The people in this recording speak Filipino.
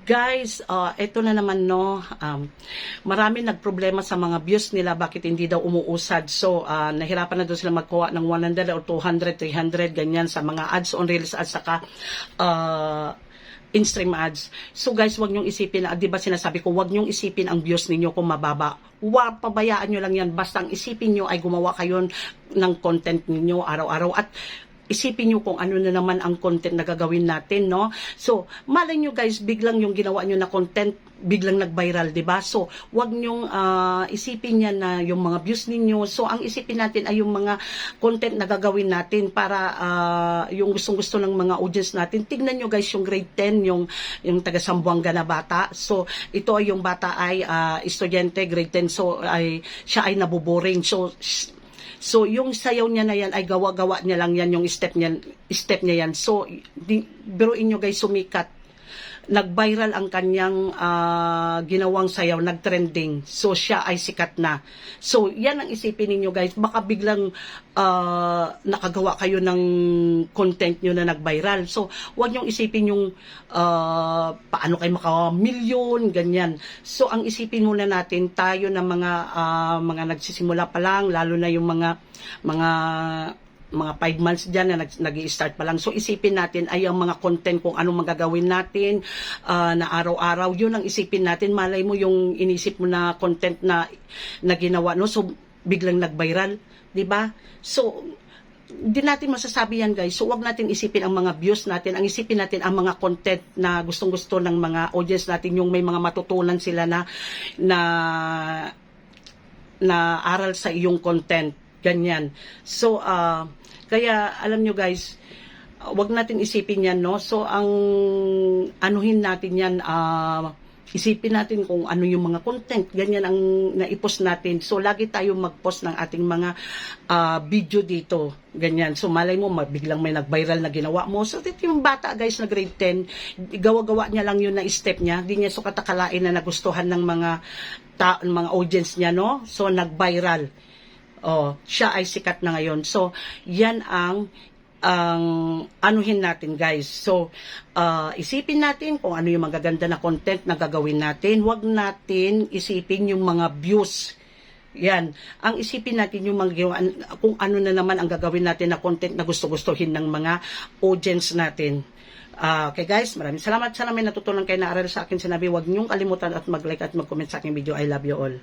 Guys, eto na naman no, marami nagproblema sa mga views nila bakit hindi daw umuusad. So, nahirapan na daw sila magkuha ng 100 or 200, 300, ganyan sa mga ads on Reels at saka in-stream ads. So guys, wag niyong isipin, di ba sinasabi ko, wag niyong isipin ang views ninyo kung mababa. Pabayaan niyo lang yan. Basta ang isipin niyo ay gumawa kayo ng content ninyo araw-araw at isipin nyo kung ano na naman ang content na gagawin natin, no? So, malay nyo guys, biglang yung ginawa nyo na content, biglang nag-viral, diba? So, wag nyong isipin yan na yung mga views ninyo. So, ang isipin natin ay yung mga content na gagawin natin para yung gustong-gusto ng mga audience natin. Tignan nyo guys, yung grade 10, yung taga Sambuanga na bata. So, ito ay yung bata ay estudyante, grade 10. So, siya ay nabuboring. So, yung sayaw niya na yan ay gawa-gawa niya lang yan, yung step niya yan. So, biruin nyo guys, sumikat. Nag-viral ang kanyang ginawang sayaw, nag-trending. So, siya ay sikat na. So, yan ang isipin ninyo guys. Baka biglang nakagawa kayo ng content nyo na nag-viral. So, huwag nyong isipin yung paano kayo maka-milyon, ganyan. So, ang isipin muna natin, tayo na mga nagsisimula pa lang, lalo na yung mga 5 months dyan na nag-i-start pa lang. So, isipin natin ay ang mga content kung anong magagawin natin na araw-araw. Yun ang isipin natin. Malay mo yung inisip mo na content na ginawa, no? So, biglang nag-viral. Diba? So, hindi natin masasabi yan guys. So, wag natin isipin ang mga views natin. Ang isipin natin ang mga content na gustong-gusto ng mga audience natin. Yung may mga matutunan sila na aral sa iyong content. Ganyan. So, kaya alam nyo guys, wag natin isipin yan, no? So, ang anuhin natin yan, isipin natin kung ano yung mga content, ganyan ang naipost natin. So, lagi tayo mag-post ng ating mga video dito, ganyan. So, malay mo, biglang may nag-viral na ginawa mo. So, yung bata guys na grade 10, gawa-gawa niya lang yun na step niya. Di niya sukatakalain na nagustuhan ng mga audience niya, no? So, nag-viral. Siya ay sikat na ngayon. So, yan ang anuhin natin guys. So, isipin natin kung ano yung magaganda na content na gagawin natin. Huwag natin isipin yung mga views. Yan. Ang isipin natin yung kung ano na naman ang gagawin natin na content na gusto-gustuhin ng mga audience natin. Okay guys, maraming salamat. Sana may natutunan kayo na aral sa akin sinabi. Huwag niyong kalimutan at mag-like at mag-comment sa aking video. I love you all.